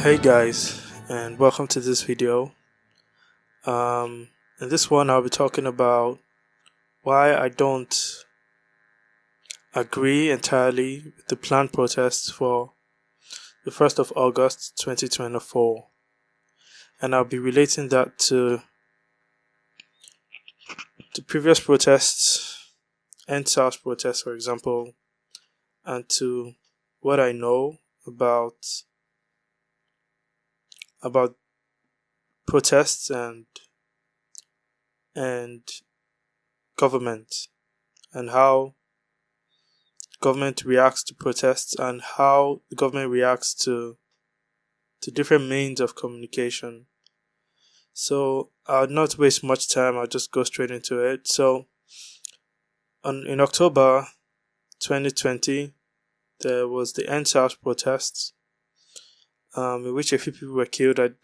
Hey guys, and welcome to this video. In this one, I'll be talking about why I don't agree entirely with the planned protests for the 1st of August 2024, and I'll be relating that to the previous protests, EndSARS protests, for example, and to what I know about protests and government, and how government reacts to protests, and how the government reacts to different means of communication. So I'll not waste much time, I'll just go straight into it. So in October 2020, there was the EndSARS protests, in which a few people were killed. It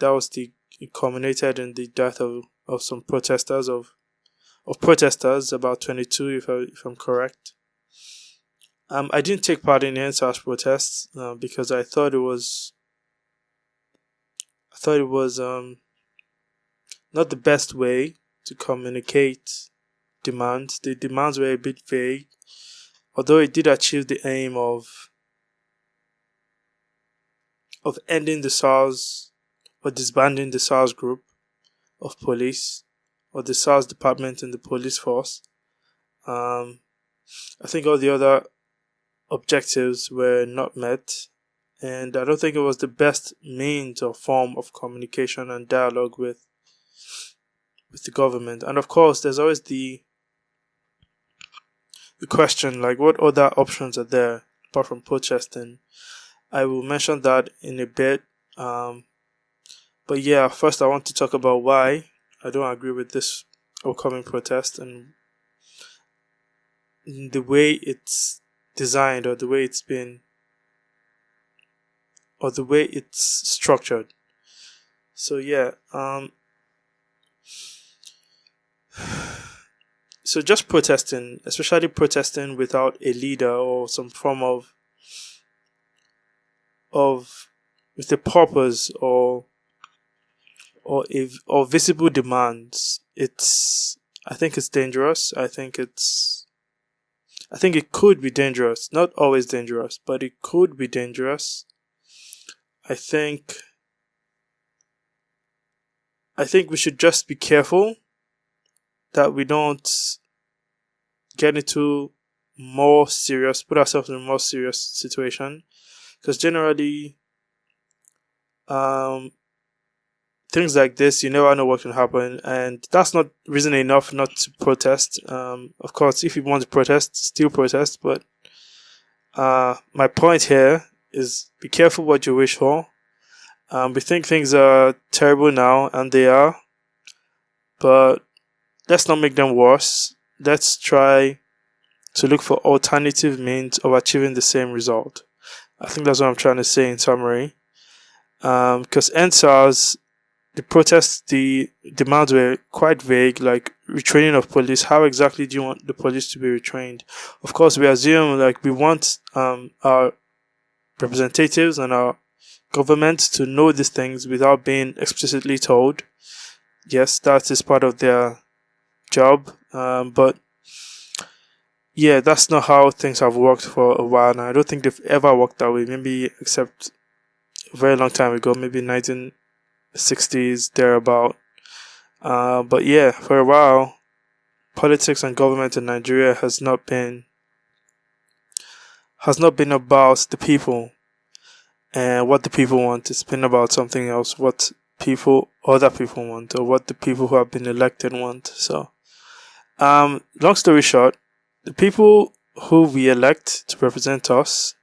culminated in the death of some protesters, of protesters, about 22 if I'm correct. I didn't take part in the EndSARS protests because I thought it was not the best way to communicate demands. The demands were a bit vague, although it did achieve the aim of ending the SARS or disbanding the SARS group of police, or the SARS department in the police force. I think all the other objectives were not met, and I don't think it was the best means or form of communication and dialogue with the government. And of course, there's always the question, like, what other options are there apart from protesting? I will mention that in a bit. But yeah, first I want to talk about why I don't agree with this upcoming protest and the way it's designed, or the way it's structured. So yeah, so just protesting, especially protesting without a leader or some form of with a purpose or visible demands, I think it's dangerous. I think it could be dangerous. Not always dangerous, but it could be dangerous. I think we should just be careful that we don't put ourselves in a more serious situation, because generally, things like this, you never know what can happen, and that's not reason enough not to protest. Of course, if you want to protest, still protest, but my point here is be careful what you wish for. We think things are terrible now, and they are, but let's not make them worse. Let's try to look for alternative means of achieving the same result. I think that's what I'm trying to say in summary. Because EndSARS, the demands were quite vague, like retraining of police. How exactly do you want the police to be retrained? Of course, we assume, like, we want our representatives and our government to know these things without being explicitly told. Yes, that is part of their job, but yeah, that's not how things have worked for a while now. I don't think they've ever worked that way, maybe except a very long time ago, maybe 1960s, thereabout. But yeah, for a while, politics and government in Nigeria has not been about the people and what the people want. It's been about something else, what other people want, or what the people who have been elected want. So, long story short, the people who we elect to represent us,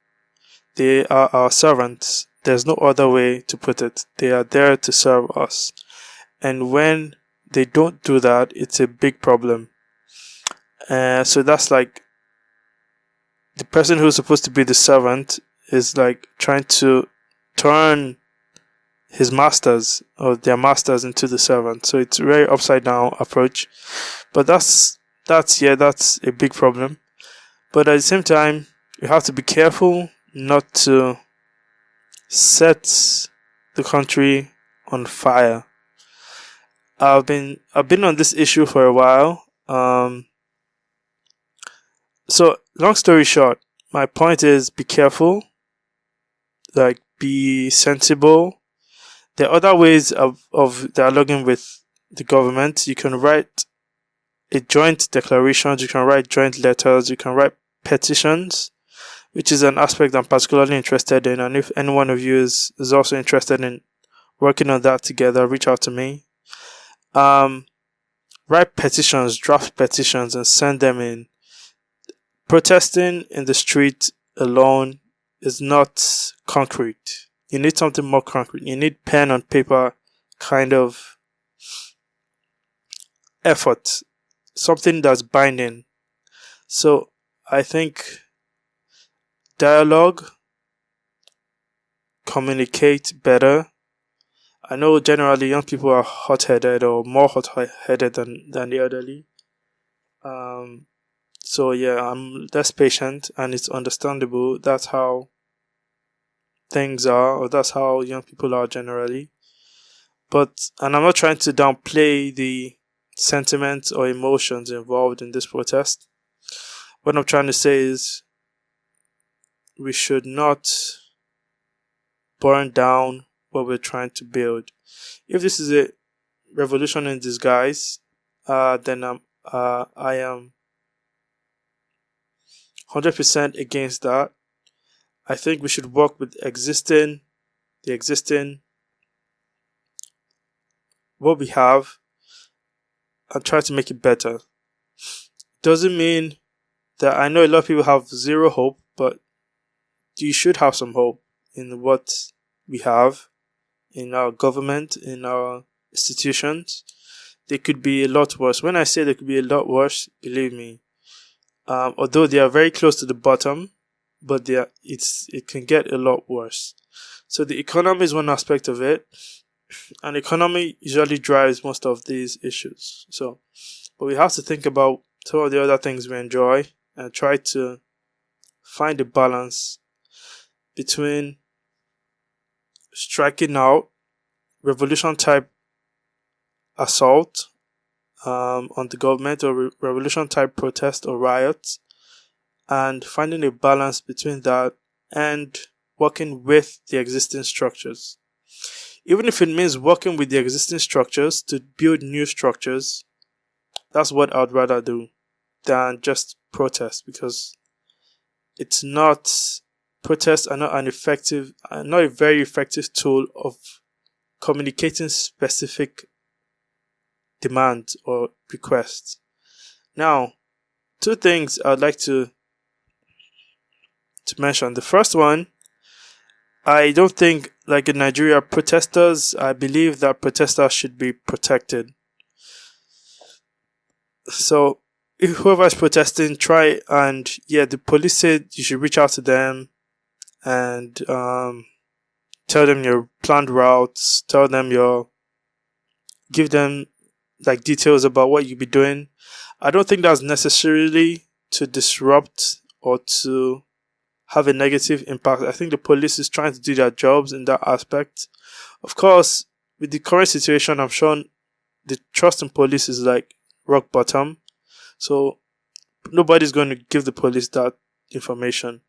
they are our servants. There's no other way to put it. They are there to serve us. And when they don't do that, it's a big problem. So that's like the person who's supposed to be the servant is like trying to turn his masters or their masters into the servant. So it's a very upside down approach. But that's a big problem. But at the same time, you have to be careful not to set the country on fire. I've been on this issue for a while. So long story short, my point is be careful, like be sensible. There are other ways of dialoguing with the government. You can write a joint declarations, you can write joint letters, you can write petitions, which is an aspect I'm particularly interested in. And if any one of you is also interested in working on that together, reach out to me. Write petitions, draft petitions, and send them in. Protesting in the street alone is not concrete. You need something more concrete. You need pen on paper kind of effort, something that's binding. So I think dialogue, communicate better. I know generally young people are hot-headed or more hot-headed than the elderly. So yeah, I'm less patient, and it's understandable. That's how things are, or that's how young people are generally. And I'm not trying to downplay the sentiments or emotions involved in this protest. What I'm trying to say is we should not burn down what we're trying to build. If this is a revolution in disguise, then I am 100% against that. I think we should work with the existing, what we have, and try to make it better. Doesn't mean that I know a lot of people have zero hope, but you should have some hope in what we have, in our government, in our institutions. They could be a lot worse. When I say they could be a lot worse, believe me, although they are very close to the bottom, but it can get a lot worse. So the economy is one aspect of it, and economy usually drives most of these issues. But we have to think about some of the other things we enjoy and try to find a balance between striking out revolution type assault on the government, or revolution type protest or riots, and finding a balance between that and working with the existing structures. Even if it means working with the existing structures to build new structures, that's what I'd rather do than just protest, because protests are not not a very effective tool of communicating specific demands or requests. Now, two things I'd like to mention. The first one, I don't think, like in Nigeria, I believe that protesters should be protected. So, if whoever is protesting, the police said you should reach out to them and tell them your planned routes, give them like details about what you'll be doing. I don't think that's necessarily to disrupt or to have a negative impact. I think the police is trying to do their jobs in that aspect. Of course, with the current situation, I'm sure the trust in police is like rock bottom. So nobody's going to give the police that information.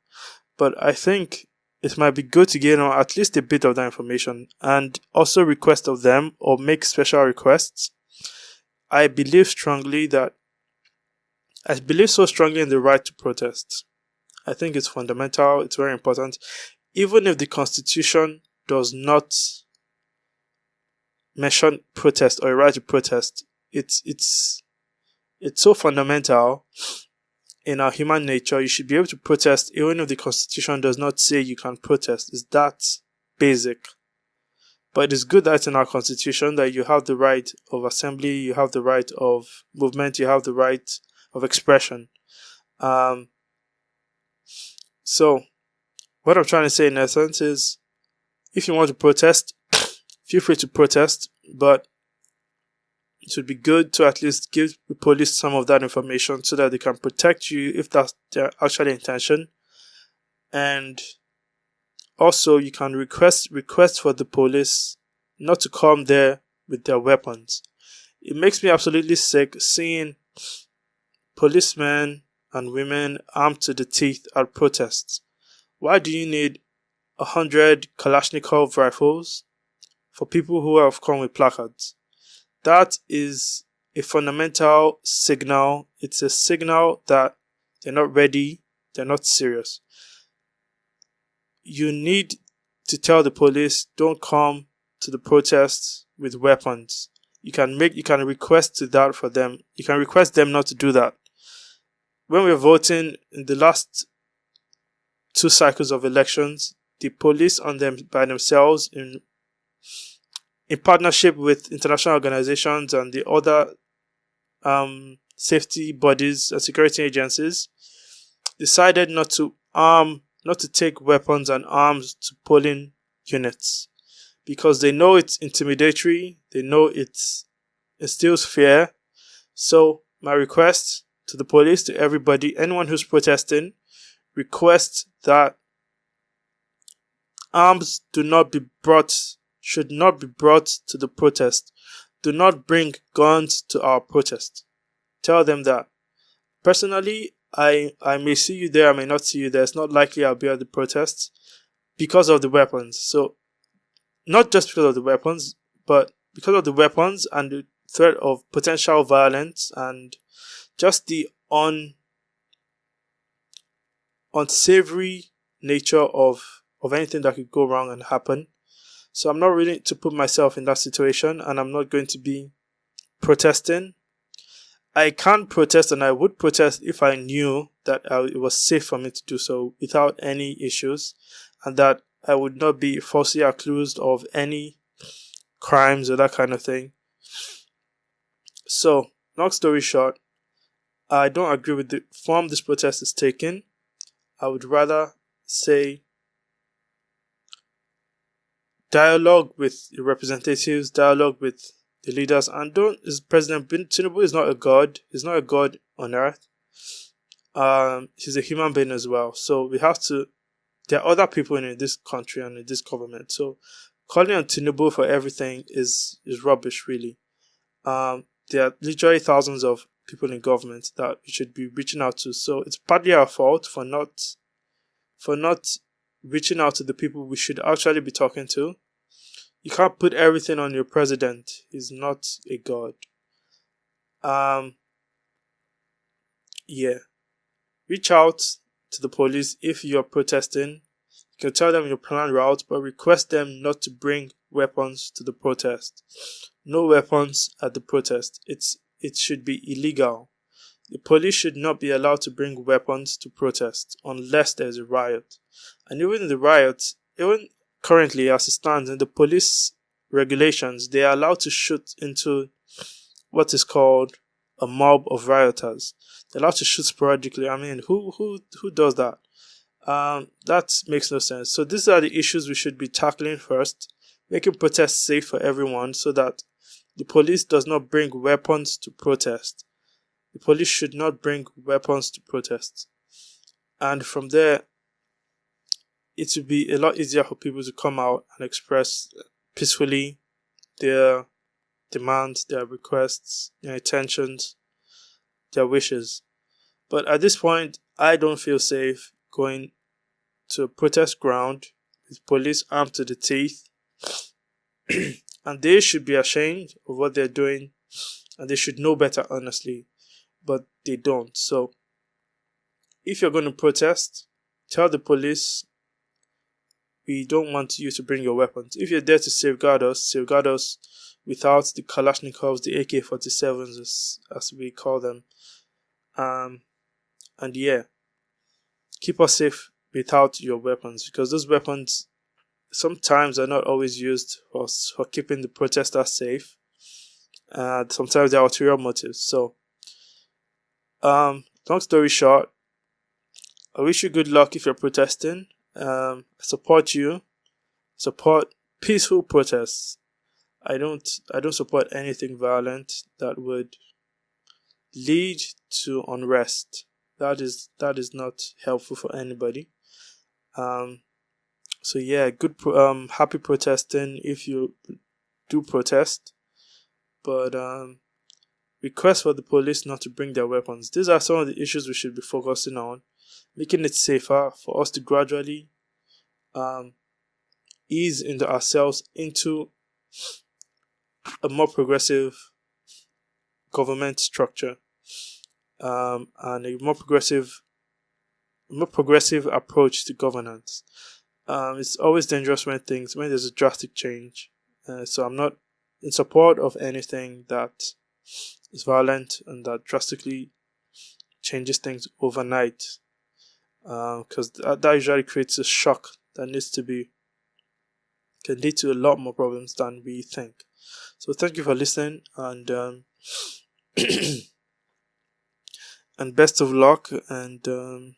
But I think it might be good to get at least a bit of that information and also request of them or make special requests. I believe so strongly in the right to protest. I think it's fundamental, it's very important. Even if the Constitution does not mention protest or a right to protest, it's so fundamental in our human nature. You should be able to protest even if the Constitution does not say you can protest. It's that basic. But it's good that it's in our Constitution that you have the right of assembly, you have the right of movement, you have the right of expression. So, what I'm trying to say in essence is, if you want to protest, feel free to protest, but it would be good to at least give the police some of that information so that they can protect you if that's their actual intention. And Also, you can request for the police not to come there with their weapons. It makes me absolutely sick seeing policemen and women armed to the teeth at protests. Why do you need 100 Kalashnikov rifles for people who have come with placards? That is a fundamental signal. It's a signal that they're not ready, they're not serious. You need to tell the police, don't come to the protests with weapons. You can request to that for them. You can request them not to do that. When we were voting in the last 2 cycles of elections, the police on them by themselves in partnership with international organizations and the other safety bodies and security agencies decided not to take weapons and arms to polling units because they know it's intimidatory, they know it instills fear. So my request to the police, to everybody, anyone who's protesting, request that arms should not be brought to the protest. Do not bring guns to our protest. Tell them that. Personally, I may see you there, I may not see you there. It's not likely I'll be at the protest because of the weapons. So, not just because of the weapons, but because of the weapons and the threat of potential violence and just the unsavory nature of anything that could go wrong and happen. So I'm not willing to put myself in that situation, and I'm not going to be protesting. I can protest, and I would protest if I knew that it was safe for me to do so without any issues, and that I would not be falsely accused of any crimes or that kind of thing. So, long story short, I don't agree with the form this protest is taking. I would rather say dialogue with the representatives, dialogue with the leaders, and President Tinubu is not a god. He's not a god on earth. He's a human being as well. So we have to. There are other people in this country and in this government. So calling on Tinubu for everything is rubbish, really. There are literally thousands of people in government that we should be reaching out to. So it's partly our fault for not reaching out to the people we should actually be talking to. You can't put everything on your president. He's not a god. Yeah. Reach out to the police if you're protesting. You can tell them your planned route, but request them not to bring weapons to the protest. No weapons at the protest. It should be illegal. The police should not be allowed to bring weapons to protest unless there's a riot. And even in the riots, even currently as it stands in the police regulations, they are allowed to shoot into what is called a mob of rioters. They're allowed to shoot sporadically. I mean, who does that? That makes no sense. So these are the issues we should be tackling first, making protests safe for everyone so that the police does not bring weapons to protest. The police should not bring weapons to protest. And from there, it would be a lot easier for people to come out and express peacefully their demands, their requests, their intentions, their wishes. But at this point, I don't feel safe going to a protest ground with police armed to the teeth. And they should be ashamed of what they're doing, and they should know better, honestly. But they don't. So, if you're going to protest, tell the police we don't want you to bring your weapons. If you're there to safeguard us without the Kalashnikovs, the AK-47s, as we call them. And yeah, keep us safe without your weapons, because those weapons sometimes are not always used for keeping the protesters safe. Sometimes there are ulterior motives. So, long story short, I wish you good luck if you're protesting. I support you. Support peaceful protests. I don't support anything violent that would lead to unrest. That is not helpful for anybody. So yeah, happy protesting if you do protest, but request for the police not to bring their weapons. These are some of the issues we should be focusing on, making it safer for us to gradually um, ease into ourselves into a more progressive government structure, and a more progressive approach to governance. It's always dangerous when there's a drastic change. So I'm not in support of anything that is violent and that drastically changes things overnight, because that usually creates a shock that can lead to a lot more problems than we think. So thank you for listening, and and best of luck, and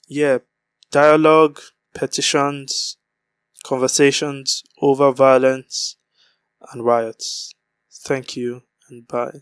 yeah, dialogue, petitions, conversations over violence and riots. Thank you and bye.